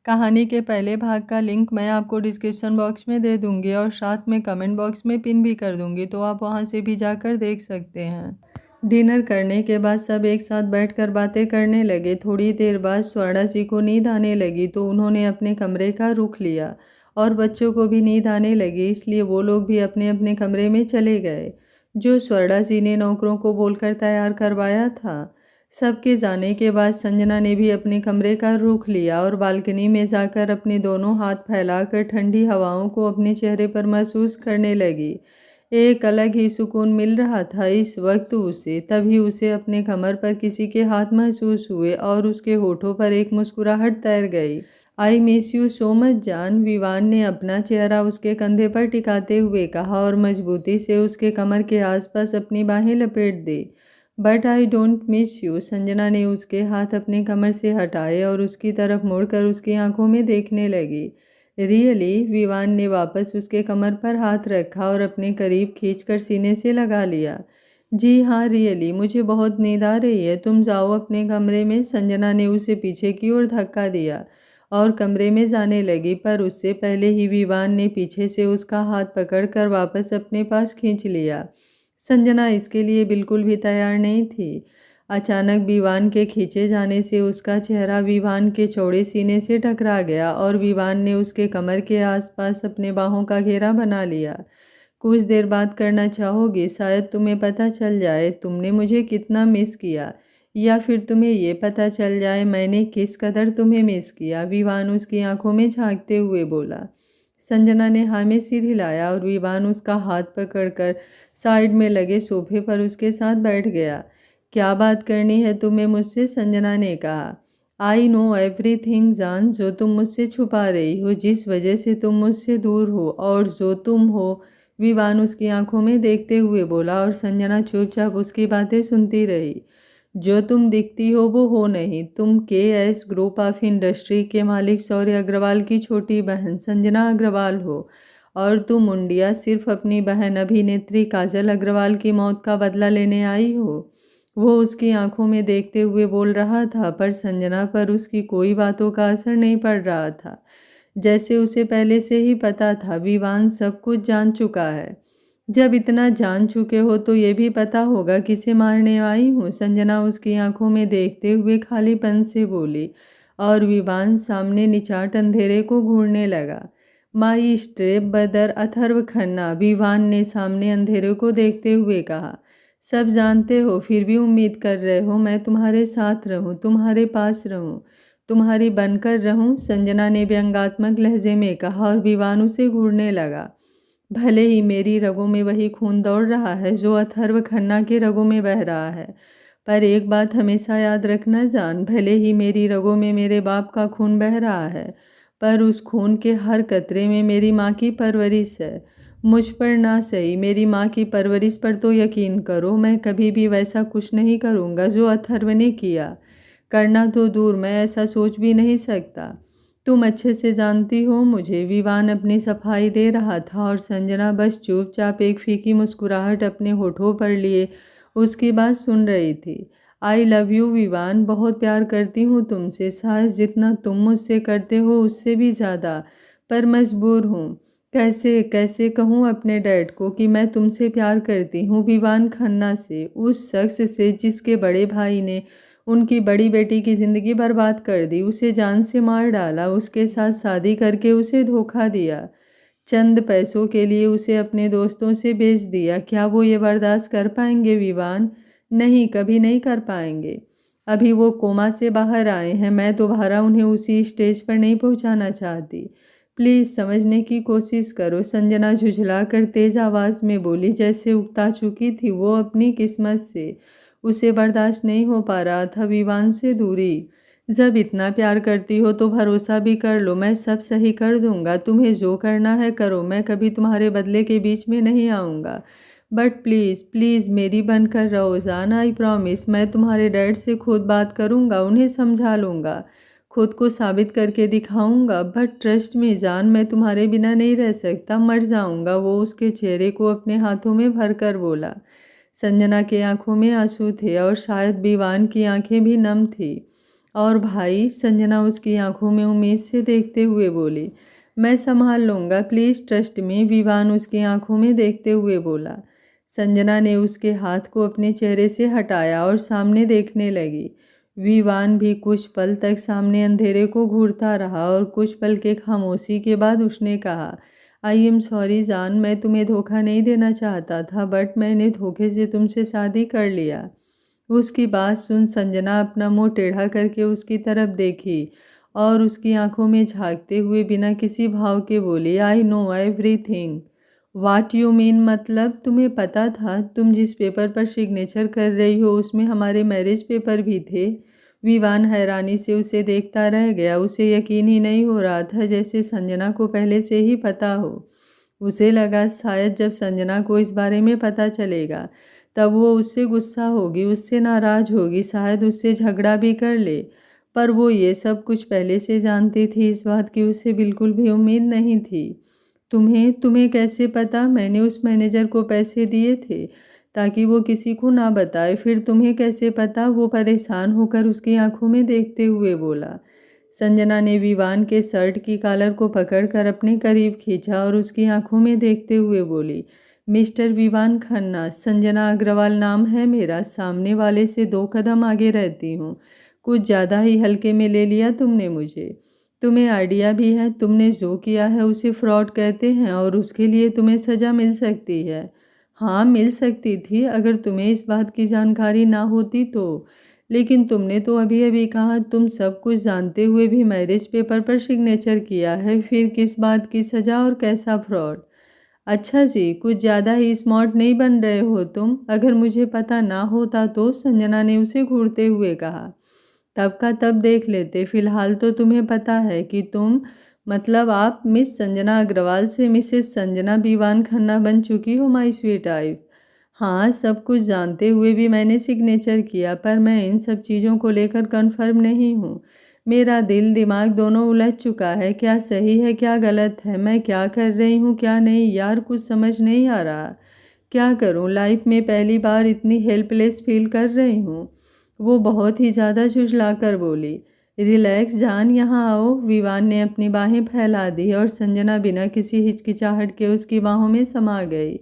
कहानी के पहले भाग का लिंक मैं आपको डिस्क्रिप्शन बॉक्स में दे दूंगी और साथ में कमेंट बॉक्स में पिन भी कर दूंगी, तो आप वहां से भी जाकर देख सकते हैं। डिनर करने के बाद सब एक साथ बैठकर बातें करने लगे। थोड़ी देर बाद स्वर्णा जी को नींद आने लगी तो उन्होंने अपने कमरे का रुख लिया और बच्चों को भी नींद आने लगी, इसलिए वो लोग भी अपने अपने कमरे में चले गए, जो स्वर्णा जी ने नौकरों को बोलकर तैयार करवाया था। सबके जाने के बाद संजना ने भी अपने कमरे का रुख लिया और बालकनी में जाकर अपने दोनों हाथ फैलाकर ठंडी हवाओं को अपने चेहरे पर महसूस करने लगी। एक अलग ही सुकून मिल रहा था इस वक्त उसे। तभी उसे अपने कमर पर किसी के हाथ महसूस हुए और उसके होठों पर एक मुस्कुराहट तैर गई। I miss you so much जान, विवान ने अपना चेहरा उसके कंधे पर टिकाते हुए कहा और मजबूती से उसके कमर के आसपास अपनी बाहें लपेट दी। But I don't miss you, Sanjana ने उसके हाथ अपने कमर से हटाए और उसकी तरफ मुड़कर उसकी आंखों में देखने लगी। रियली, विवान ने वापस उसके कमर पर हाथ रखा और अपने करीब खींचकर सीने से लगा लिया। जी हाँ रियली, मुझे बहुत नींद आ रही है, तुम जाओ अपने कमरे में, संजना ने उसे पीछे की ओर धक्का दिया और कमरे में जाने लगी, पर उससे पहले ही विवान ने पीछे से उसका हाथ पकड़कर वापस अपने पास खींच लिया। संजना इसके लिए बिल्कुल भी तैयार नहीं थी। अचानक विवान के खींचे जाने से उसका चेहरा विवान के चौड़े सीने से टकरा गया और विवान ने उसके कमर के आसपास अपने बाहों का घेरा बना लिया। कुछ देर बात करना चाहोगे? शायद तुम्हें पता चल जाए तुमने मुझे कितना मिस किया, या फिर तुम्हें ये पता चल जाए मैंने किस कदर तुम्हें मिस किया, विवान उसकी आंखों में झांकते हुए बोला। संजना ने हाँ में सिर हिलाया और विवान उसका हाथ पकड़कर साइड में लगे सोफे पर उसके साथ बैठ गया। क्या बात करनी है तुम्हें मुझसे? संजना ने कहा। आई नो एवरीथिंग जान, जो तुम मुझसे छुपा रही हो, जिस वजह से तुम मुझसे दूर हो और जो तुम हो, विवान उसकी आंखों में देखते हुए बोला और संजना चुपचाप उसकी बातें सुनती रही। जो तुम दिखती हो वो हो नहीं, तुम KS ग्रुप ऑफ इंडस्ट्री के मालिक शौर्य अग्रवाल की छोटी बहन संजना अग्रवाल हो और तुम मुंडिया सिर्फ अपनी बहन अभिनेत्री काजल अग्रवाल की मौत का बदला लेने आई हो। वो उसकी आंखों में देखते हुए बोल रहा था, पर संजना पर उसकी कोई बातों का असर नहीं पड़ रहा था। जैसे उसे पहले से ही पता था विवान सब कुछ जान चुका है। जब इतना जान चुके हो तो ये भी पता होगा किसे मारने आई हूँ, संजना उसकी आंखों में देखते हुए खालीपन से बोली और विवान सामने निचाट अंधेरे को घूरने लगा। My step brother Atharva Khanna, Vivaan ने सामने अंधेरे को देखते हुए कहा। सब जानते हो फिर भी उम्मीद कर रहे हो मैं तुम्हारे साथ रहूं, तुम्हारे पास रहूं, तुम्हारी बनकर रहूं, संजना ने व्यंग्यात्मक लहजे में कहा और विवान उसे घूरने लगा। भले ही मेरी रगों में वही खून दौड़ रहा है जो अथर्व खन्ना के रगों में बह रहा है, पर एक बात हमेशा याद रखना जान, भले ही मेरी रगों में मेरे बाप का खून बह रहा है, पर उस खून के हर कतरे में मेरी माँ की परवरिश है। मुझ पर ना सही, मेरी माँ की परवरिश पर तो यकीन करो, मैं कभी भी वैसा कुछ नहीं करूँगा जो अथर्व ने किया। करना तो दूर, मैं ऐसा सोच भी नहीं सकता। तुम अच्छे से जानती हो मुझे, विवान अपनी सफाई दे रहा था और संजना बस चुपचाप एक फीकी मुस्कुराहट अपने होठों पर लिए उसकी बात सुन रही थी। आई लव यू विवान, बहुत प्यार करती हूँ तुमसे, शायद जितना तुम मुझसे करते हो उससे भी ज़्यादा, पर मजबूर हूँ। कैसे कैसे कहूँ अपने डैड को कि मैं तुमसे प्यार करती हूँ, विवान खन्ना से, उस शख्स से जिसके बड़े भाई ने उनकी बड़ी बेटी की ज़िंदगी बर्बाद कर दी, उसे जान से मार डाला, उसके साथ शादी करके उसे धोखा दिया, चंद पैसों के लिए उसे अपने दोस्तों से बेच दिया। क्या वो ये बर्दाश्त कर पाएंगे विवान? नहीं, कभी नहीं कर पाएंगे। अभी वो कोमा से बाहर आए हैं, मैं दोबारा उन्हें उसी स्टेज पर नहीं पहुंचाना चाहती। प्लीज़ समझने की कोशिश करो, संजना झुझला कर तेज आवाज़ में बोली, जैसे उकता चुकी थी वो अपनी किस्मत से। उसे बर्दाश्त नहीं हो पा रहा था विवान से दूरी। जब इतना प्यार करती हो तो भरोसा भी कर लो, मैं सब सही कर दूंगा, तुम्हें जो करना है करो, मैं कभी तुम्हारे बदले के बीच में नहीं आऊँगा। बट प्लीज़ प्लीज़ मेरी बनकर रहो जान, आई प्रॉमिस, मैं तुम्हारे डैड से खुद बात करूँगा, उन्हें समझा लूँगा, खुद को साबित करके दिखाऊँगा, बट ट्रस्ट में जान, मैं तुम्हारे बिना नहीं रह सकता, मर जाऊँगा। वो उसके चेहरे को अपने हाथों में भर कर बोला। संजना की आंखों में आंसू थे और शायद विवान की आंखें भी नम थी। और भाई, संजना उसकी आंखों में उम्मीद से देखते हुए बोली। मैं संभाल लूँगा, प्लीज़ ट्रस्ट मी, विवान उसकी आंखों में देखते हुए बोला। संजना ने उसके हाथ को अपने चेहरे से हटाया और सामने देखने लगी। विवान भी कुछ पल तक सामने अंधेरे को घूरता रहा और कुछ पल के खामोशी के बाद उसने कहा, आई एम सॉरी जान, मैं तुम्हें धोखा नहीं देना चाहता था, बट मैंने धोखे से तुमसे शादी कर लिया। उसकी बात सुन संजना अपना मुंह टेढ़ा करके उसकी तरफ देखी और उसकी आंखों में झांकते हुए बिना किसी भाव के बोली, I know everything. What you mean, मतलब तुम्हें पता था? तुम जिस पेपर पर सिग्नेचर कर रही हो उसमें हमारे मैरिज पेपर भी थे। विवान हैरानी से उसे देखता रह गया। उसे यकीन ही नहीं हो रहा था जैसे संजना को पहले से ही पता हो। उसे लगा शायद जब संजना को इस बारे में पता चलेगा तब वो उससे गुस्सा होगी, उससे नाराज़ होगी, शायद उससे झगड़ा भी कर ले। पर वो ये सब कुछ पहले से जानती थी, इस बात की उसे बिल्कुल भी उम्मीद नहीं थी। तुम्हें तुम्हें कैसे पता? मैंने उस मैनेजर को पैसे दिए थे ताकि वो किसी को ना बताए। फिर तुम्हें कैसे पता? वो परेशान होकर उसकी आंखों में देखते हुए बोला। संजना ने विवान के शर्ट की कॉलर को पकड़कर अपने करीब खींचा और उसकी आंखों में देखते हुए बोली, मिस्टर विवान खन्ना, संजना अग्रवाल नाम है मेरा, सामने वाले से 2 कदम आगे रहती हूँ। कुछ ज़्यादा ही हल्के में ले लिया तुमने मुझे। तुम्हें आइडिया भी है तुमने जो किया है उसे फ्रॉड कहते हैं और उसके लिए तुम्हें सज़ा मिल सकती है। हाँ, मिल सकती थी अगर तुम्हें इस बात की जानकारी ना होती तो। लेकिन तुमने तो अभी अभी कहा तुम सब कुछ जानते हुए भी मैरिज पेपर पर सिग्नेचर किया है, फिर किस बात की सज़ा और कैसा फ्रॉड? अच्छा जी, कुछ ज़्यादा ही स्मार्ट नहीं बन रहे हो तुम। अगर मुझे पता ना होता तो, संजना ने उसे घूरते हुए कहा। तब का तब देख लेते, फिलहाल तो तुम्हें पता है कि तुम, मतलब आप मिस संजना अग्रवाल से मिसेस संजना बीवान खन्ना बन चुकी हो माय स्वीट वाइफ। हाँ, सब कुछ जानते हुए भी मैंने सिग्नेचर किया, पर मैं इन सब चीज़ों को लेकर कन्फर्म नहीं हूँ। मेरा दिल दिमाग दोनों उलझ चुका है, क्या सही है क्या गलत है, मैं क्या कर रही हूँ क्या नहीं, यार कुछ समझ नहीं आ रहा। क्या करूँ, लाइफ में पहली बार इतनी हेल्पलेस फील कर रही हूँ। वो बहुत ही ज़्यादा झुँझलाकर बोली। रिलैक्स जान, यहाँ आओ। विवान ने अपनी बाहें फैला दी और संजना बिना किसी हिचकिचाहट के उसकी बाहों में समा गई।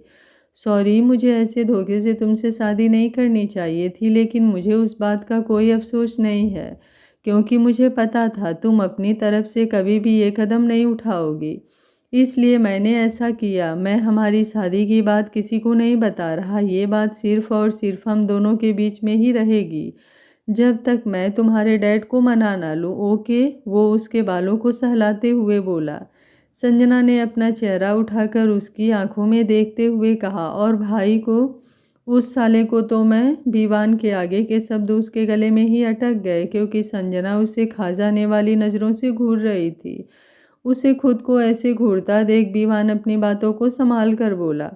सॉरी, मुझे ऐसे धोखे से तुमसे शादी नहीं करनी चाहिए थी, लेकिन मुझे उस बात का कोई अफसोस नहीं है क्योंकि मुझे पता था तुम अपनी तरफ से कभी भी ये कदम नहीं उठाओगी। इसलिए मैंने ऐसा किया। मैं हमारी शादी की बात किसी को नहीं बता रहा, ये बात सिर्फ़ और सिर्फ हम दोनों के बीच में ही रहेगी जब तक मैं तुम्हारे डैड को मना ना लूँ, ओके? वो उसके बालों को सहलाते हुए बोला। संजना ने अपना चेहरा उठाकर उसकी आंखों में देखते हुए कहा, और भाई को? उस साले को तो मैं, विवान के आगे के शब्द उसके गले में ही अटक गए क्योंकि संजना उसे खा जाने वाली नज़रों से घूर रही थी। उसे खुद को ऐसे घूरता देख विवान अपनी बातों को संभाल कर बोला,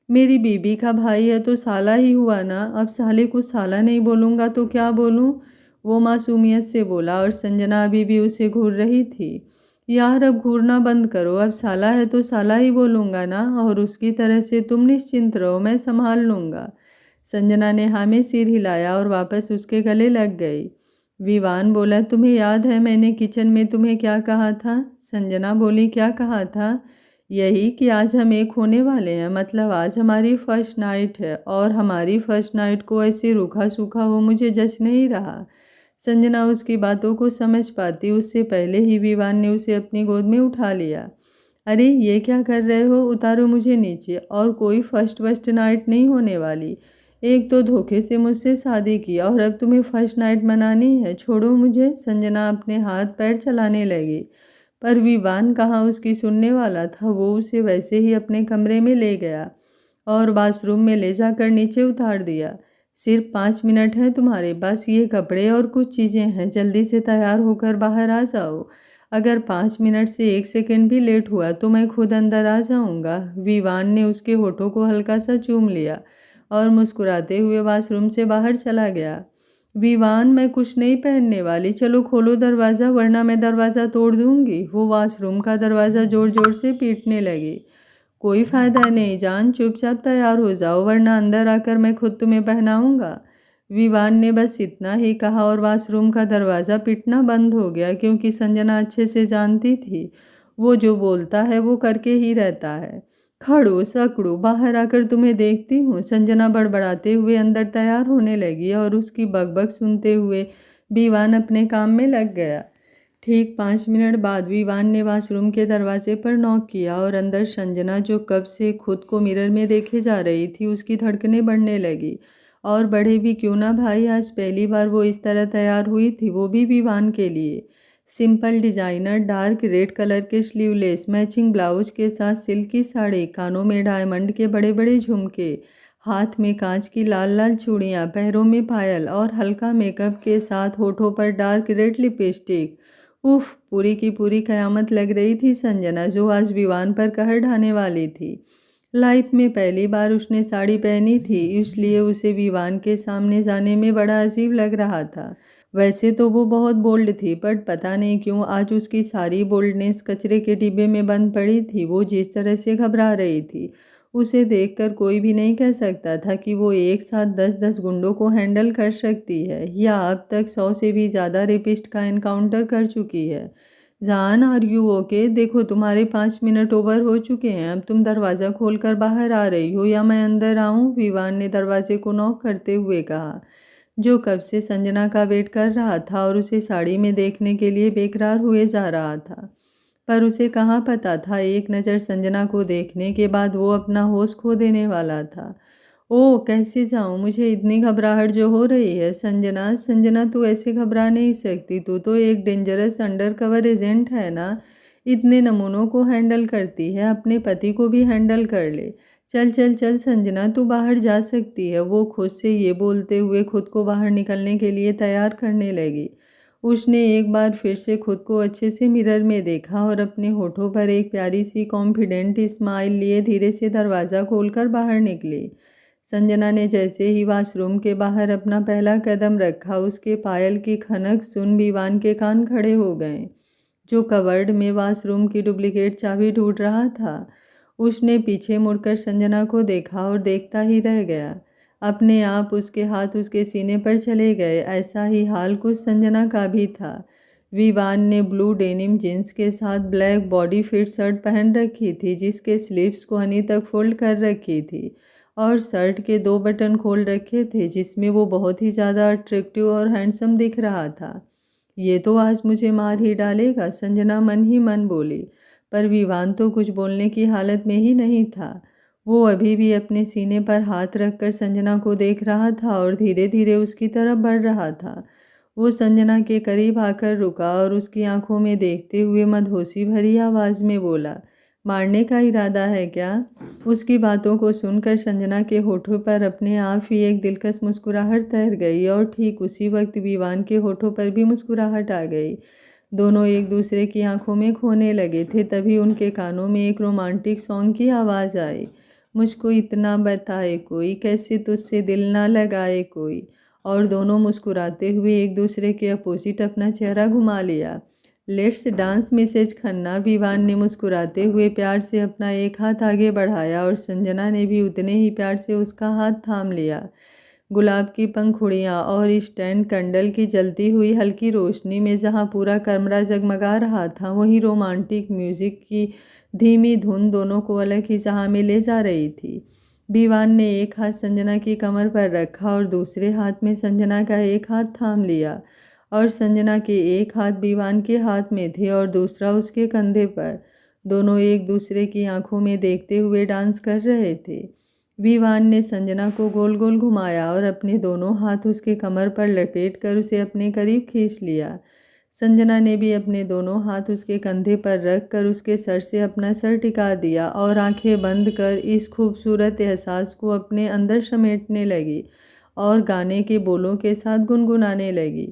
मेरी बीबी का भाई है तो साला ही हुआ ना, अब साले को साला नहीं बोलूँगा तो क्या बोलूँ? वो मासूमियत से बोला और संजना अभी भी उसे घूर रही थी। यार अब घूरना बंद करो, अब साला है तो साला ही बोलूँगा ना, और उसकी तरह से तुम निश्चिंत रहो, मैं संभाल लूँगा। संजना ने हाँ में सिर हिलाया और वापस उसके गले लग गई। विवान बोला, तुम्हें याद है मैंने किचन में तुम्हें क्या कहा था? संजना बोली, क्या कहा था? यही कि आज हम एक होने वाले हैं, मतलब आज हमारी फर्स्ट नाइट है, और हमारी फर्स्ट नाइट को ऐसे रूखा सूखा हो मुझे जच नहीं रहा। संजना उसकी बातों को समझ पाती उससे पहले ही विवान ने उसे अपनी गोद में उठा लिया। अरे ये क्या कर रहे हो, उतारो मुझे नीचे, और कोई फर्स्ट नाइट नहीं होने वाली। एक तो धोखे से मुझसे शादी की और अब तुम्हें फर्स्ट नाइट मनानी है, छोड़ो मुझे। संजना अपने हाथ पैर चलाने लगी, पर विवान कहाँ उसकी सुनने वाला था। वो उसे वैसे ही अपने कमरे में ले गया और बाथरूम में ले जाकर नीचे उतार दिया। सिर्फ 5 मिनट हैं तुम्हारे पास, ये कपड़े और कुछ चीज़ें हैं, जल्दी से तैयार होकर बाहर आ जाओ। अगर 5 मिनट से 1 सेकंड भी लेट हुआ तो मैं खुद अंदर आ जाऊंगा। विवान ने उसके होठों को हल्का सा चूम लिया और मुस्कुराते हुए वॉशरूम से बाहर चला गया। विवान, मैं कुछ नहीं पहनने वाली, चलो खोलो दरवाज़ा वरना मैं दरवाज़ा तोड़ दूंगी। वो वॉशरूम का दरवाज़ा ज़ोर ज़ोर से पीटने लगी। कोई फ़ायदा नहीं जान, चुपचाप तैयार हो जाओ वरना अंदर आकर मैं खुद तुम्हें पहनाऊंगा। विवान ने बस इतना ही कहा और वॉशरूम का दरवाज़ा पिटना बंद हो गया, क्योंकि संजना अच्छे से जानती थी वो जो बोलता है वो करके ही रहता है। खड़ो सकड़ो, बाहर आकर तुम्हें देखती हूँ। संजना बड़बड़ाते हुए अंदर तैयार होने लगी और उसकी बकबक सुनते हुए विवान अपने काम में लग गया। ठीक 5 मिनट बाद विवान ने वॉशरूम के दरवाजे पर नॉक किया और अंदर संजना, जो कब से खुद को मिरर में देखे जा रही थी, उसकी धड़कनें बढ़ने लगी। और बढ़े भी क्यों ना भाई, आज पहली बार वो इस तरह तैयार हुई थी, वो भी विवान के लिए। Simple designer dark red colour के स्लीवलेस मैचिंग ब्लाउज के साथ सिल्की साड़ी, कानों में डायमंड के बड़े बड़े झुमके, हाथ में कांच की लाल लाल चूड़ियाँ, पैरों में पायल और हल्का मेकअप के साथ होठों पर डार्क रेड लिपस्टिक। उफ, पूरी की पूरी कयामत लग रही थी संजना, जो आज विवान पर कहर ढाने वाली थी। लाइफ में पहली बार उसने साड़ी पहनी थी, इसलिए उसे विवान के सामने जाने में बड़ा अजीब लग रहा था। वैसे तो वो बहुत बोल्ड थी, पर पता नहीं क्यों आज उसकी सारी बोल्डनेस कचरे के डिब्बे में बंद पड़ी थी। वो जिस तरह से घबरा रही थी, उसे देखकर कोई भी नहीं कह सकता था कि वो एक साथ 10-10 गुंडों को हैंडल कर सकती है, या अब तक 100 से भी ज़्यादा रेपिस्ट का एनकाउंटर कर चुकी है। जान, आर यू ओके? देखो तुम्हारे 5 मिनट ओवर हो चुके हैं। अब तुम दरवाज़ा खोलकर बाहर आ रही हो या मैं अंदर आऊँ? विवान ने दरवाजे को नॉक करते हुए कहा, जो कब से संजना का वेट कर रहा था और उसे साड़ी में देखने के लिए बेकरार हुए जा रहा था। पर उसे कहाँ पता था, एक नज़र संजना को देखने के बाद वो अपना होश खो देने वाला था। ओह, कैसे जाऊँ? मुझे इतनी घबराहट जो हो रही है। संजना, संजना, तू ऐसे घबरा नहीं सकती। तू तो एक डेंजरस अंडरकवर एजेंट है ना। इतने नमूनों को हैंडल करती है, अपने पति को भी हैंडल कर ले। चल चल चल संजना, तू बाहर जा सकती है। वो खुद से ये बोलते हुए खुद को बाहर निकलने के लिए तैयार करने लगी। उसने एक बार फिर से खुद को अच्छे से मिरर में देखा और अपने होठों पर एक प्यारी सी कॉन्फिडेंट स्माइल लिए धीरे से दरवाज़ा खोलकर बाहर निकली। संजना ने जैसे ही वॉशरूम के बाहर अपना पहला कदम रखा, उसके पायल की खनक सुन विवान के कान खड़े हो गए, जो कवर्ड में वॉशरूम की डुप्लीकेट चाबी ढूंढ रहा था। उसने पीछे मुड़कर संजना को देखा और देखता ही रह गया। अपने आप उसके हाथ उसके सीने पर चले गए। ऐसा ही हाल कुछ संजना का भी था। विवान ने ब्लू डेनिम जींस के साथ ब्लैक बॉडी फिट शर्ट पहन रखी थी, जिसके स्लीव्स को हनी तक फोल्ड कर रखी थी और शर्ट के 2 बटन खोल रखे थे, जिसमें वो बहुत ही ज़्यादा अट्रैक्टिव और हैंडसम दिख रहा था। ये तो आज मुझे मार ही डालेगा, संजना मन ही मन बोली। पर विवान तो कुछ बोलने की हालत में ही नहीं था। वो अभी भी अपने सीने पर हाथ रखकर संजना को देख रहा था और धीरे धीरे उसकी तरफ बढ़ रहा था। वो संजना के करीब आकर रुका और उसकी आंखों में देखते हुए मदहोशी भरी आवाज़ में बोला, मारने का इरादा है क्या? उसकी बातों को सुनकर संजना के होठों पर अपने आप ही एक दिलकश मुस्कुराहट तैर गई और ठीक उसी वक्त विवान के होठों पर भी मुस्कुराहट आ गई। दोनों एक दूसरे की आंखों में खोने लगे थे। तभी उनके कानों में एक रोमांटिक सॉन्ग की आवाज़ आई, मुझको इतना बताए कोई, कैसे तुझसे दिल ना लगाए कोई। और दोनों मुस्कुराते हुए एक दूसरे के अपोजिट अपना चेहरा घुमा लिया। Let's dance Mrs Khanna, Vivaan ने मुस्कुराते हुए प्यार से अपना एक हाथ आगे बढ़ाया और संजना ने भी उतने ही प्यार से उसका हाथ थाम लिया। गुलाब की पंखुड़ियाँ और स्टैंड कैंडल की जलती हुई हल्की रोशनी में जहाँ पूरा कमरा जगमगा रहा था, वहीं रोमांटिक म्यूजिक की धीमी धुन दोनों को अलग ही जहाँ में ले जा रही थी। विवान ने एक हाथ संजना की कमर पर रखा और दूसरे हाथ में संजना का एक हाथ थाम लिया और संजना के एक हाथ विवान के हाथ में थे और दूसरा उसके कंधे पर। दोनों एक दूसरे की आंखों में देखते हुए डांस कर रहे थे। विवान ने संजना को गोल गोल घुमाया और अपने दोनों हाथ उसके कमर पर लपेट कर उसे अपने करीब खींच लिया। संजना ने भी अपने दोनों हाथ उसके कंधे पर रख कर उसके सर से अपना सर टिका दिया और आंखें बंद कर इस खूबसूरत एहसास को अपने अंदर समेटने लगी और गाने के बोलों के साथ गुनगुनाने लगी।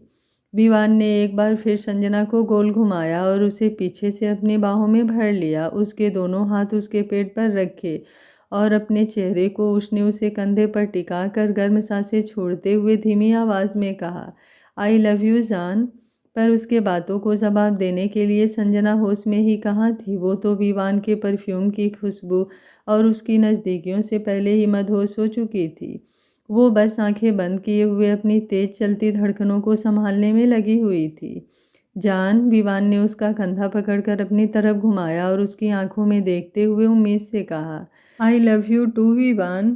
विवान ने एक बार फिर संजना को गोल घुमाया और उसे पीछे से अपनी बाहों में भर लिया। उसके दोनों हाथ उसके पेट पर रखे और अपने चेहरे को उसने उसे कंधे पर टिका कर गर्म सांसें छोड़ते हुए धीमी आवाज़ में कहा, आई लव यू जान। पर उसके बातों को जवाब देने के लिए संजना होश में ही कहाँ थी। वो तो विवान के परफ्यूम की खुशबू और उसकी नज़दीकियों से पहले ही मदहोश हो चुकी थी। वो बस आंखें बंद किए हुए अपनी तेज चलती धड़कनों को संभालने में लगी हुई थी। जान, विवान ने उसका कंधा पकड़कर अपनी तरफ घुमाया और उसकी आंखों में देखते हुए उम्मीद से कहा, I love you too Vivaan.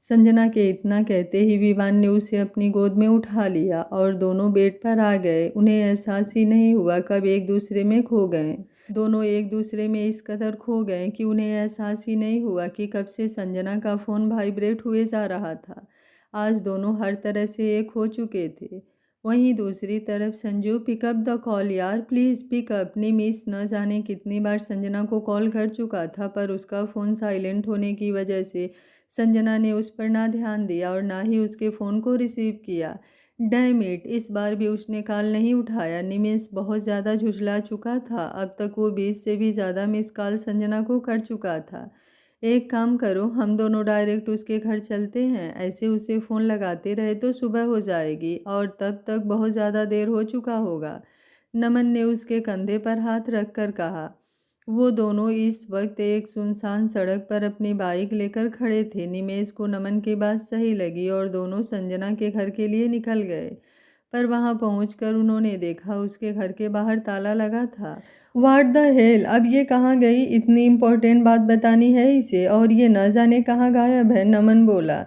Sanjana के इतना कहते ही विवान ने उसे अपनी गोद में उठा लिया और दोनों बेड पर आ गए। उन्हें एहसास ही नहीं हुआ कब एक दूसरे में खो गए। दोनों एक दूसरे में इस कदर खो गए कि उन्हें एहसास ही नहीं हुआ कि कब से संजना का फ़ोन वाइब्रेट हुए जा रहा था। आज दोनों हर तरह से एक हो चुके थे। वहीं दूसरी तरफ संजू, पिकअप द कॉल यार, प्लीज़ पिकअप। निमिष न जाने कितनी बार संजना को कॉल कर चुका था, पर उसका फ़ोन साइलेंट होने की वजह से संजना ने उस पर ना ध्यान दिया और ना ही उसके फ़ोन को रिसीव किया। डैम इट, इस बार भी उसने कॉल नहीं उठाया। निमिष बहुत ज़्यादा झुठला चुका था। अब तक वो 20 से भी ज़्यादा मिस कॉल संजना को कर चुका था। एक काम करो, हम दोनों डायरेक्ट उसके घर चलते हैं। ऐसे उसे फ़ोन लगाते रहे तो सुबह हो जाएगी और तब तक बहुत ज़्यादा देर हो चुका होगा। नमन ने उसके कंधे पर हाथ रखकर कहा। वो दोनों इस वक्त एक सुनसान सड़क पर अपनी बाइक लेकर खड़े थे। निमेश को नमन की बात सही लगी और दोनों संजना के घर के लिए निकल गए, पर वहां पहुंचकर उन्होंने देखा उसके घर के बाहर ताला लगा था। व्हाट द हेल, अब ये कहाँ गई? इतनी इम्पोर्टेंट बात बतानी है इसे और ये न जाने कहाँ गायब है। नमन बोला।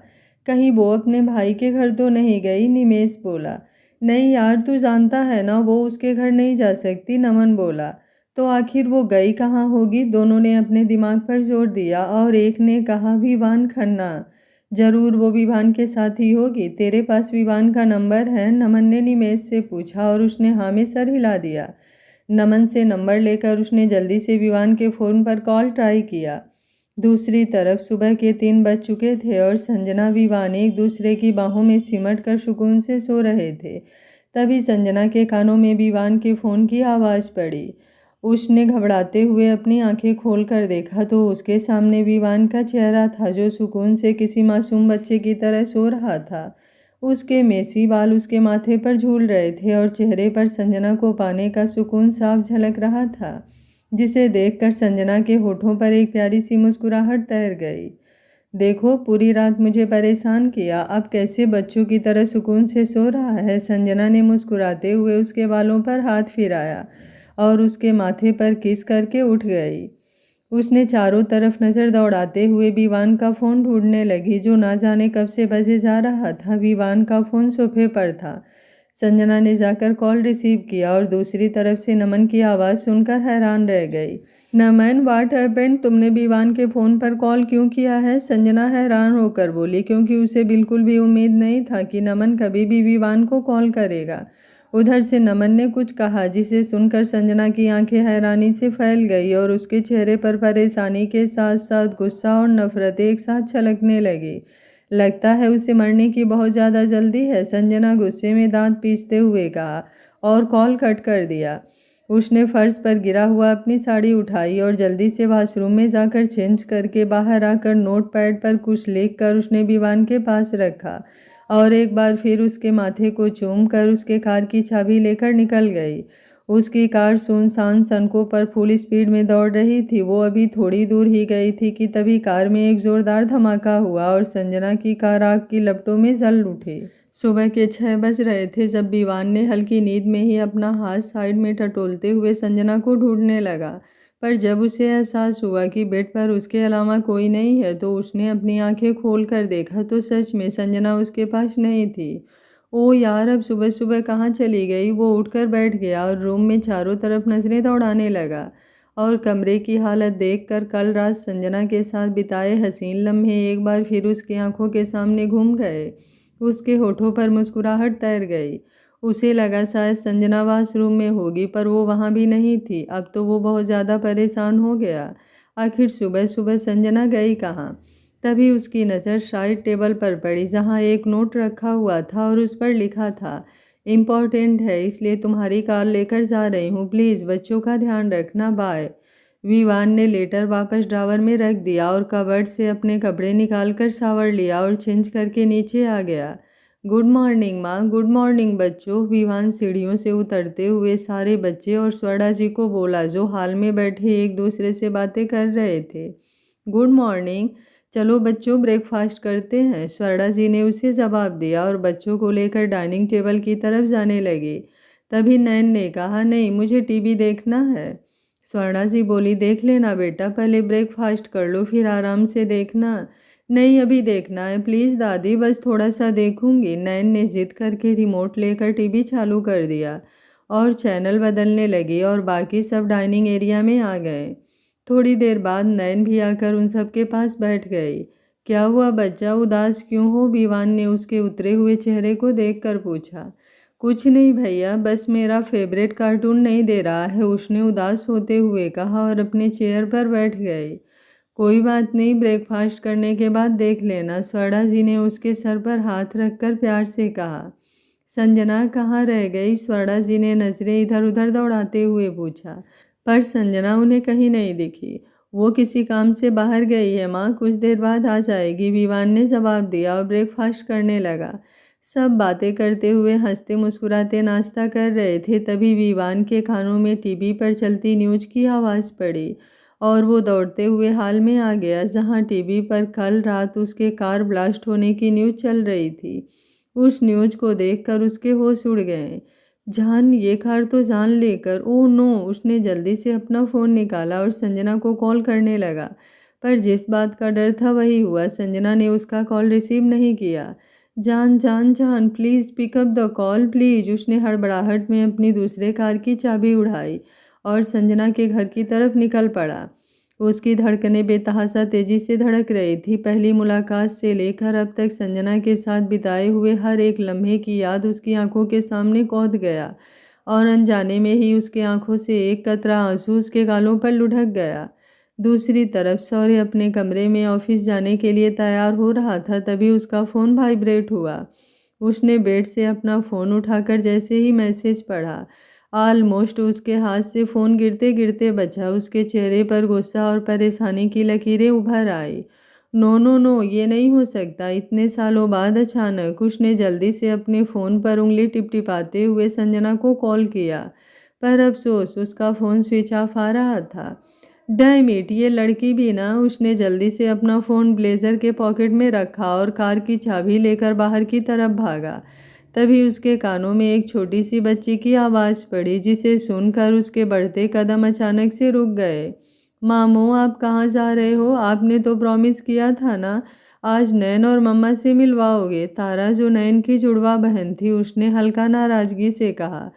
कहीं वो अपने भाई के घर तो नहीं गई? निमेश बोला। नहीं यार, तू जानता है ना वो उसके घर नहीं जा सकती। नमन बोला। तो आखिर वो गई कहाँ होगी? दोनों ने अपने दिमाग पर जोर दिया और एक ने कहा, विवान खन्ना। जरूर वो विवान के साथ ही होगी। तेरे पास विवान का नंबर है? नमन ने निमेश से पूछा और उसने हाँ में सर हिला दिया। नमन से नंबर लेकर उसने जल्दी से विवान के फ़ोन पर कॉल ट्राई किया। दूसरी तरफ सुबह के 3 बज चुके थे और संजना विवान एक दूसरे की बाहों में सिमट कर सुकून से सो रहे थे। तभी संजना के कानों में विवान के फ़ोन की आवाज़ पड़ी। उसने घबराते हुए अपनी आंखें खोलकर देखा तो उसके सामने विवान का चेहरा था, जो सुकून से किसी मासूम बच्चे की तरह सो रहा था। उसके मेसी बाल उसके माथे पर झूल रहे थे और चेहरे पर संजना को पाने का सुकून साफ झलक रहा था, जिसे देखकर संजना के होठों पर एक प्यारी सी मुस्कुराहट तैर गई। देखो, पूरी रात मुझे परेशान किया, अब कैसे बच्चों की तरह सुकून से सो रहा है। संजना ने मुस्कुराते हुए उसके बालों पर हाथ फिराया और उसके माथे पर किस करके उठ गई। उसने चारों तरफ नज़र दौड़ाते हुए विवान का फ़ोन ढूंढने लगी, जो ना जाने कब से बजे जा रहा था। विवान का फ़ोन सोफे पर था। संजना ने जाकर कॉल रिसीव किया और दूसरी तरफ से नमन की आवाज़ सुनकर हैरान रह गई। नमन, व्हाट हैपेंड? तुमने विवान के फ़ोन पर कॉल क्यों किया है? संजना हैरान होकर बोली, क्योंकि उसे बिल्कुल भी उम्मीद नहीं था कि नमन कभी भी विवान को कॉल करेगा। उधर से नमन ने कुछ कहा, जिसे सुनकर संजना की आंखें हैरानी से फैल गई और उसके चेहरे पर परेशानी के साथ साथ गुस्सा और नफरत एक साथ छलकने लगी। लगता है उसे मरने की बहुत ज़्यादा जल्दी है, संजना गुस्से में दांत पीसते हुए कहा और कॉल कट कर दिया। उसने फर्श पर गिरा हुआ अपनी साड़ी उठाई और जल्दी से वॉशरूम में जाकर चेंज करके बाहर आकर नोटपैड पर कुछ लिखकर उसने विवान के पास रखा और एक बार फिर उसके माथे को चूम कर उसके कार की चाबी लेकर निकल गई। उसकी कार सुनसान सड़कों पर फुल स्पीड में दौड़ रही थी। वो अभी थोड़ी दूर ही गई थी कि तभी कार में एक जोरदार धमाका हुआ और संजना की कार आग की लपटों में जल उठी। सुबह के 6 बज रहे थे जब विवान ने हल्की नींद में ही अपना हाथ साइड में टटोलते हुए संजना को ढूंढने लगा, पर जब उसे एहसास हुआ कि बेड पर उसके अलावा कोई नहीं है तो उसने अपनी आंखें खोल कर देखा तो सच में संजना उसके पास नहीं थी। ओ यार, अब सुबह सुबह कहाँ चली गई? वो उठकर बैठ गया और रूम में चारों तरफ नजरें दौड़ाने लगा और कमरे की हालत देखकर कल रात संजना के साथ बिताए हसीन लम्हे एक बार फिर उसकी आंखों के सामने घूम गए। उसके होठों पर मुस्कुराहट तैर गई। उसे लगा शायद संजना वॉशरूम में होगी, पर वो वहाँ भी नहीं थी। अब तो वो बहुत ज़्यादा परेशान हो गया। आखिर सुबह सुबह संजना गई कहाँ? तभी उसकी नज़र साइड टेबल पर पड़ी, जहाँ एक नोट रखा हुआ था और उस पर लिखा था, इम्पोर्टेंट है इसलिए तुम्हारी कार लेकर जा रही हूँ, प्लीज़ बच्चों का ध्यान रखना, बाय। विवान ने लेटर वापस ड्रावर में रख दिया और कबर्ड से अपने कपड़े निकालकर शावर लिया और चेंज करके नीचे आ गया। गुड मॉर्निंग माँ। गुड मॉर्निंग बच्चों। विवान सीढ़ियों से उतरते हुए सारे बच्चे और स्वर्णा जी को बोला, जो हाल में बैठे एक दूसरे से बातें कर रहे थे। Good morning. चलो बच्चों ब्रेकफास्ट करते हैं, स्वर्णा जी ने उसे जवाब दिया और बच्चों को लेकर डाइनिंग टेबल की तरफ जाने लगी। तभी नैन ने कहा, नहीं मुझे टीवी देखना है। स्वर्णा जी बोली, देख लेना बेटा, पहले ब्रेकफास्ट कर लो फिर आराम से देखना। नहीं अभी देखना है प्लीज़ दादी, बस थोड़ा सा देखूंगी। नैन ने जिद करके रिमोट लेकर टीवी चालू कर दिया और चैनल बदलने लगी और बाकी सब डाइनिंग एरिया में आ गए। थोड़ी देर बाद नैन भी आकर उन सब के पास बैठ गई। क्या हुआ बच्चा, उदास क्यों हो? विवान ने उसके उतरे हुए चेहरे को देखकर पूछा। कुछ नहीं भैया, बस मेरा फेवरेट कार्टून नहीं दे रहा है, उसने उदास होते हुए कहा और अपने चेयर पर बैठ गई। कोई बात नहीं, ब्रेकफास्ट करने के बाद देख लेना, स्वर्णा जी ने उसके सर पर हाथ रखकर प्यार से कहा। संजना कहाँ रह गई? स्वर्णा जी ने नजरें इधर उधर दौड़ाते हुए पूछा। पर संजना उन्हें कहीं नहीं दिखी। वो किसी काम से बाहर गई है माँ, कुछ देर बाद आ जाएगी, विवान ने जवाब दिया और ब्रेकफास्ट करने लगा। सब बातें करते हुए हंसते मुस्कुराते नाश्ता कर रहे थे। तभी विवान के कानों में टीवी पर चलती न्यूज़ की आवाज़ पड़ी और वो दौड़ते हुए हॉल में आ गया जहाँ टीवी पर कल रात उसके कार ब्लास्ट होने की न्यूज़ चल रही थी। उस न्यूज़ को देखकर उसके होश उड़ गए। जान, ये कार तो जान लेकर, ओह नो! उसने जल्दी से अपना फ़ोन निकाला और संजना को कॉल करने लगा। पर जिस बात का डर था वही हुआ, संजना ने उसका कॉल रिसीव नहीं किया। जान जान जान, please pick up the call please. उसने हड़बड़ाहट में अपनी दूसरे कार की चाबी उठाई और संजना के घर की तरफ निकल पड़ा। उसकी धड़कनें बेतहाशा तेजी से धड़क रही थी। पहली मुलाकात से लेकर अब तक संजना के साथ बिताए हुए हर एक लम्हे की याद उसकी आंखों के सामने कौंध गया और अनजाने में ही उसके आंखों से एक कतरा आंसू उसके गालों पर लुढ़क गया। दूसरी तरफ शौर्य अपने कमरे में ऑफिस जाने के लिए तैयार हो रहा था, तभी उसका फ़ोन वाइब्रेट हुआ। उसने बेड से अपना फ़ोन उठाकर जैसे ही मैसेज पढ़ा, ऑलमोस्ट उसके हाथ से फ़ोन गिरते गिरते बचा। उसके चेहरे पर गुस्सा और परेशानी की लकीरें उभर आई। नो नो नो, ये नहीं हो सकता। इतने सालों बाद अचानक उसने जल्दी से अपने फ़ोन पर उंगली टिपटिपाते हुए संजना को कॉल किया, पर अफसोस उसका फ़ोन स्विच ऑफ आ रहा था। डैम इट, ये लड़की भी ना। उसने जल्दी से अपना फ़ोन ब्लेज़र के पॉकेट में रखा और कार की चाबी लेकर बाहर की तरफ भागा। तभी उसके कानों में एक छोटी सी बच्ची की आवाज़ पड़ी, जिसे सुनकर उसके बढ़ते कदम अचानक से रुक गए। मामू, आप कहाँ जा रहे हो? आपने तो प्रॉमिस किया था ना आज नैन और मम्मा से मिलवाओगे। तारा, जो नैन की जुड़वा बहन थी, उसने हल्का नाराज़गी से कहा,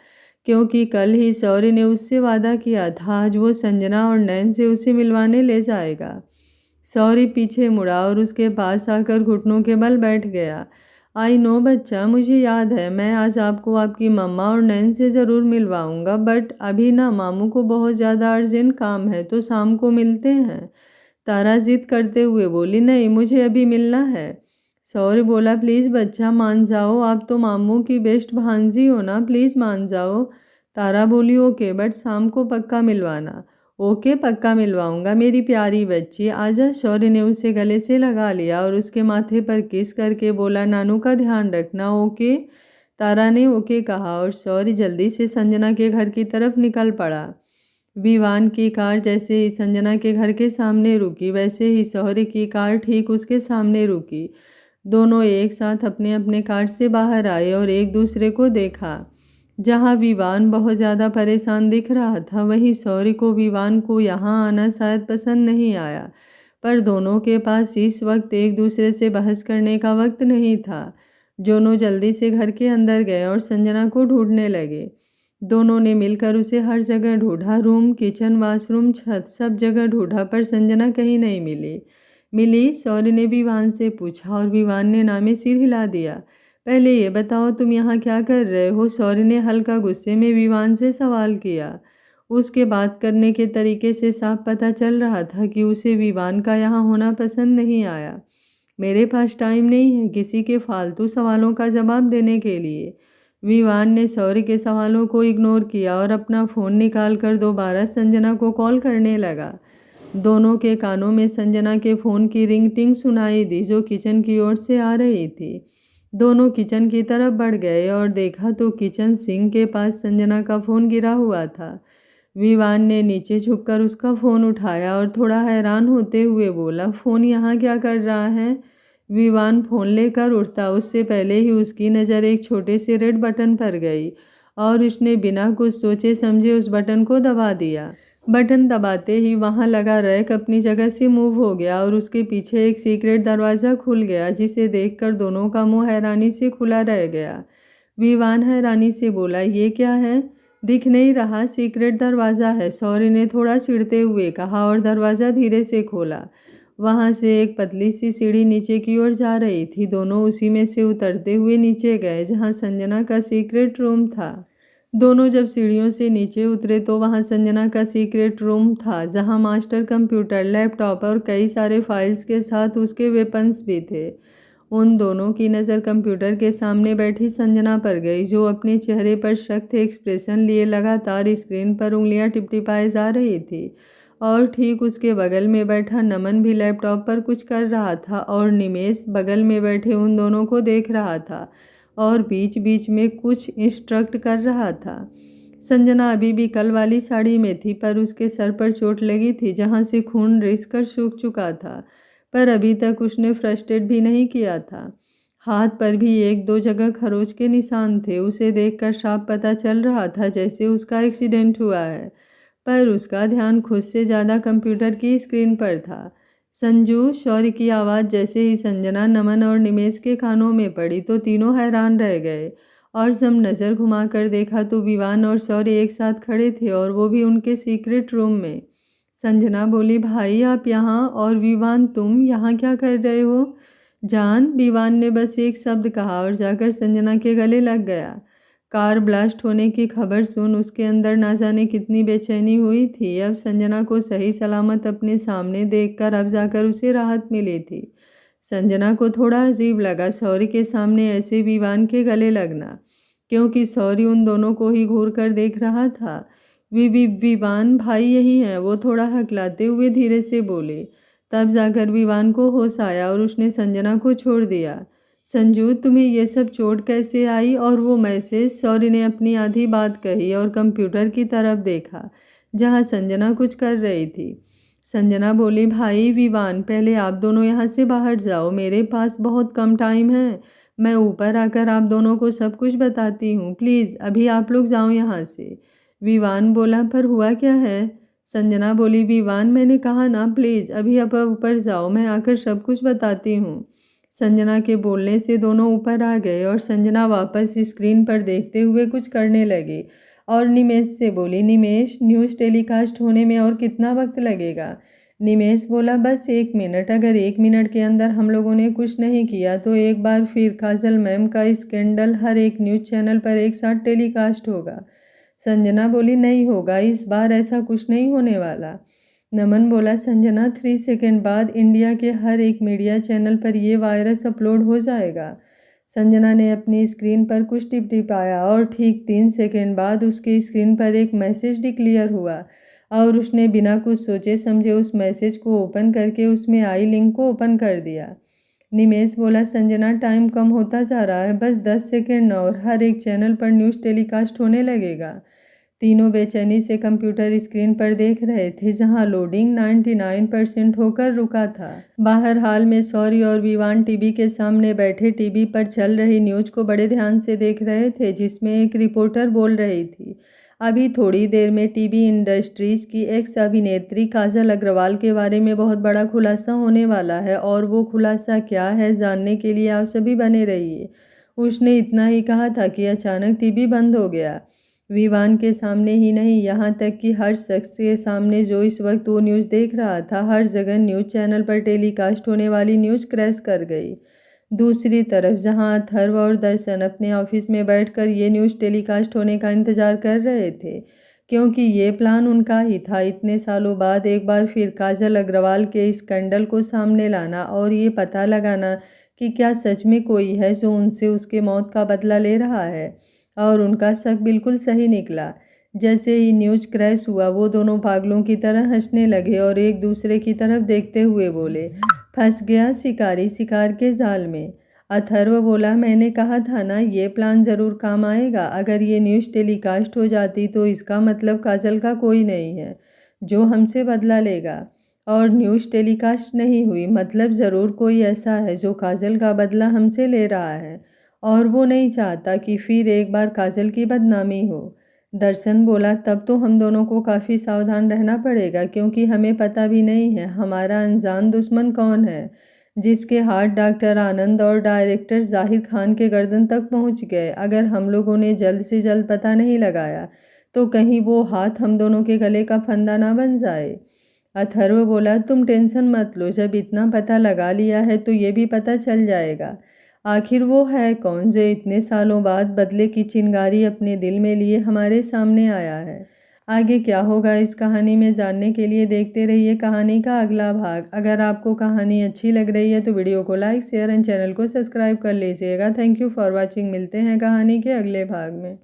क्योंकि कल ही शौर्य ने उससे वादा किया था आज वो संजना और नैन से उसे मिलवाने ले जाएगा। शौर्य पीछे मुड़ा और उसके पास आकर घुटनों के बल बैठ गया। आई नो बच्चा, मुझे याद है, मैं आज आपको आपकी मम्मा और नैन से ज़रूर मिलवाऊंगा, बट अभी ना मामू को बहुत ज़्यादा अर्जेंट काम है, तो शाम को मिलते हैं। तारा जिद करते हुए बोली, नहीं मुझे अभी मिलना है। शौर्य बोला, प्लीज़ बच्चा मान जाओ, आप तो मामू की बेस्ट भांजी हो ना, प्लीज़ मान जाओ। तारा बोली, ओके, बट शाम को पक्का मिलवाना। ओके, पक्का मिलवाऊंगा मेरी प्यारी बच्ची, आजा। शौर्य ने उसे गले से लगा लिया और उसके माथे पर किस करके बोला, नानू का ध्यान रखना, ओके। तारा ने ओके कहा और शौर्य जल्दी से संजना के घर की तरफ निकल पड़ा। विवान की कार जैसे ही संजना के घर के सामने रुकी, वैसे ही शौर्य की कार ठीक उसके सामने रुकी। दोनों एक साथ अपने अपने कार से बाहर आए और एक दूसरे को देखा। जहाँ विवान बहुत ज़्यादा परेशान दिख रहा था, वहीं शौर्य को विवान को यहाँ आना शायद पसंद नहीं आया। पर दोनों के पास इस वक्त एक दूसरे से बहस करने का वक्त नहीं था। दोनों जल्दी से घर के अंदर गए और संजना को ढूंढने लगे। दोनों ने मिलकर उसे हर जगह ढूंढा, रूम, किचन, वॉशरूम, छत, सब जगह ढूंढा, पर संजना कहीं नहीं मिली। शौर्य ने विवान से पूछा और विवान ने ना में सिर हिला दिया। पहले ये बताओ तुम यहाँ क्या कर रहे हो? शौर्य ने हल्का गुस्से में विवान से सवाल किया। उसके बात करने के तरीके से साफ पता चल रहा था कि उसे विवान का यहाँ होना पसंद नहीं आया। मेरे पास टाइम नहीं है किसी के फालतू सवालों का जवाब देने के लिए। विवान ने शौर्य के सवालों को इग्नोर किया और अपना फ़ोन निकालकर दोबारा संजना को कॉल करने लगा। दोनों के कानों में संजना के फ़ोन की रिंगटिंग सुनाई दी, जो किचन की ओर से आ रही थी। दोनों किचन की तरफ बढ़ गए और देखा तो किचन सिंक के पास संजना का फ़ोन गिरा हुआ था। विवान ने नीचे झुककर उसका फ़ोन उठाया और थोड़ा हैरान होते हुए बोला, फ़ोन यहाँ क्या कर रहा है? विवान फ़ोन लेकर उठता उससे पहले ही उसकी नज़र एक छोटे से रेड बटन पर गई और उसने बिना कुछ सोचे समझे उस बटन को दबा दिया। बटन दबाते ही वहाँ लगा रैक अपनी जगह से मूव हो गया और उसके पीछे एक सीक्रेट दरवाज़ा खुल गया, जिसे देखकर दोनों का मुंह हैरानी से खुला रह गया। विवान हैरानी से बोला, ये क्या है? दिख नहीं रहा, सीक्रेट दरवाज़ा है, सॉरी ने थोड़ा चिढ़ते हुए कहा और दरवाज़ा धीरे से खोला। वहाँ से एक पतली सी सीढ़ी नीचे की ओर जा रही थी। दोनों उसी में से उतरते हुए नीचे गए जहाँ संजना का सीक्रेट रूम था। दोनों जब सीढ़ियों से नीचे उतरे तो वहाँ संजना का सीक्रेट रूम था, जहाँ मास्टर कंप्यूटर, लैपटॉप और कई सारे फाइल्स के साथ उसके वेपन्स भी थे। उन दोनों की नज़र कंप्यूटर के सामने बैठी संजना पर गई, जो अपने चेहरे पर सख्त एक्सप्रेशन लिए लगातार स्क्रीन पर उंगलियां टिपटिपाए जा रही थी। और ठीक उसके बगल में बैठा नमन भी लैपटॉप पर कुछ कर रहा था और निमेश बगल में बैठे उन दोनों को देख रहा था और बीच बीच में कुछ इंस्ट्रक्ट कर रहा था। संजना अभी भी कल वाली साड़ी में थी, पर उसके सर पर चोट लगी थी जहाँ से खून रिस कर सूख चुका था, पर अभी तक उसने फर्स्ट एड भी नहीं किया था। हाथ पर भी एक दो जगह खरोच के निशान थे। उसे देखकर साफ पता चल रहा था जैसे उसका एक्सीडेंट हुआ है, पर उसका ध्यान खुद से ज़्यादा कंप्यूटर की स्क्रीन पर था। संजू, शौर्य की आवाज़ जैसे ही संजना, नमन और निमेश के कानों में पड़ी तो तीनों हैरान रह गए और जब नज़र घुमाकर देखा तो विवान और शौर्य एक साथ खड़े थे और वो भी उनके सीक्रेट रूम में। संजना बोली, भाई आप यहाँ, और विवान तुम यहाँ क्या कर रहे हो? जान, विवान ने बस एक शब्द कहा और जाकर संजना के गले लग गया। कार ब्लास्ट होने की खबर सुन उसके अंदर ना जाने कितनी बेचैनी हुई थी। अब संजना को सही सलामत अपने सामने देखकर अब जाकर उसे राहत मिली थी। संजना को थोड़ा अजीब लगा शौर्य के सामने ऐसे विवान के गले लगना, क्योंकि शौर्य उन दोनों को ही घूर कर देख रहा था। विवान भाई यही हैं, वो थोड़ा हकलाते हुए धीरे से बोले। तब जाकर विवान को होश आया और उसने संजना को छोड़ दिया। संजू, तुम्हें ये सब चोट कैसे आई और वो मैसेज? शौर्य ने अपनी आधी बात कही और कंप्यूटर की तरफ देखा जहाँ संजना कुछ कर रही थी। संजना बोली, भाई विवान, पहले आप दोनों यहाँ से बाहर जाओ, मेरे पास बहुत कम टाइम है। मैं ऊपर आकर आप दोनों को सब कुछ बताती हूँ, प्लीज़ अभी आप लोग जाओ यहाँ से। विवान बोला, पर हुआ क्या है? संजना बोली, विवान मैंने कहा ना, प्लीज़ अभी आप ऊपर जाओ, मैं आकर सब कुछ बताती हूँ। संजना के बोलने से दोनों ऊपर आ गए और संजना वापस स्क्रीन पर देखते हुए कुछ करने लगी और निमेश से बोली, निमेश, न्यूज़ टेलीकास्ट होने में और कितना वक्त लगेगा? निमेश बोला, बस 1 मिनट। अगर 1 मिनट के अंदर हम लोगों ने कुछ नहीं किया तो एक बार फिर काजल मैम का स्कैंडल हर एक न्यूज़ चैनल पर एक साथ टेलीकास्ट होगा। संजना बोली, नहीं होगा, इस बार ऐसा कुछ नहीं होने वाला। नमन बोला, संजना 3 सेकंड बाद इंडिया के हर एक मीडिया चैनल पर यह वायरस अपलोड हो जाएगा। संजना ने अपनी स्क्रीन पर कुछ टिपटिपाया और ठीक 3 सेकंड बाद उसके स्क्रीन पर एक मैसेज डिक्लेयर हुआ और उसने बिना कुछ सोचे समझे उस मैसेज को ओपन करके उसमें आई लिंक को ओपन कर दिया। निमेश बोला, संजना टाइम कम होता जा रहा है, बस 10 सेकंड और हर एक चैनल पर न्यूज़ टेलीकास्ट होने लगेगा। तीनों बेचैनी से कंप्यूटर स्क्रीन पर देख रहे थे जहां लोडिंग 99% होकर रुका था। बाहर हाल में शौर्य और विवान टीवी के सामने बैठे टीवी पर चल रही न्यूज़ को बड़े ध्यान से देख रहे थे, जिसमें एक रिपोर्टर बोल रही थी, अभी थोड़ी देर में टीवी इंडस्ट्रीज की एक्स अभिनेत्री काजल अग्रवाल के बारे में बहुत बड़ा खुलासा होने वाला है और वो खुलासा क्या है जानने के लिए आप सभी बने रहिए। उसने इतना ही कहा था कि अचानक टीवी बंद हो गया। विवान के सामने ही नहीं, यहाँ तक कि हर शख्स के सामने जो इस वक्त वो न्यूज़ देख रहा था, हर जगह न्यूज़ चैनल पर टेलीकास्ट होने वाली न्यूज़ क्रैश कर गई। दूसरी तरफ जहाँ अथर्व और दर्शन अपने ऑफिस में बैठकर ये न्यूज़ टेलीकास्ट होने का इंतज़ार कर रहे थे, क्योंकि ये प्लान उनका ही था, इतने सालों बाद एक बार फिर काजल अग्रवाल के स्कैंडल को सामने लाना और ये पता लगाना कि क्या सच में कोई है जो उनसे उसके मौत का बदला ले रहा है। और उनका शक बिल्कुल सही निकला। जैसे ही न्यूज़ क्रैश हुआ वो दोनों पागलों की तरह हंसने लगे और एक दूसरे की तरफ देखते हुए बोले, फंस गया शिकारी शिकार के जाल में। अथर्व बोला, मैंने कहा था ना ये प्लान ज़रूर काम आएगा। अगर ये न्यूज़ टेलीकास्ट हो जाती तो इसका मतलब काजल का कोई नहीं है जो हमसे बदला लेगा, और न्यूज़ टेलीकास्ट नहीं हुई मतलब ज़रूर कोई ऐसा है जो काजल का बदला हमसे ले रहा है, और वो नहीं चाहता कि फिर एक बार काजल की बदनामी हो। दर्शन बोला, तब तो हम दोनों को काफ़ी सावधान रहना पड़ेगा, क्योंकि हमें पता भी नहीं है हमारा अनजान दुश्मन कौन है, जिसके हाथ डॉक्टर आनंद और डायरेक्टर जाहिर खान के गर्दन तक पहुंच गए। अगर हम लोगों ने जल्द से जल्द पता नहीं लगाया तो कहीं वो हाथ हम दोनों के गले का फंदा ना बन जाए। अथर्व बोला, तुम टेंशन मत लो, जब इतना पता लगा लिया है तो ये भी पता चल जाएगा आखिर वो है कौन जो इतने सालों बाद बदले की चिंगारी अपने दिल में लिए हमारे सामने आया है। आगे क्या होगा इस कहानी में जानने के लिए देखते रहिए कहानी का अगला भाग। अगर आपको कहानी अच्छी लग रही है तो वीडियो को लाइक, शेयर एंड चैनल को सब्सक्राइब कर लीजिएगा। Thank you for watching. मिलते हैं कहानी के अगले भाग में।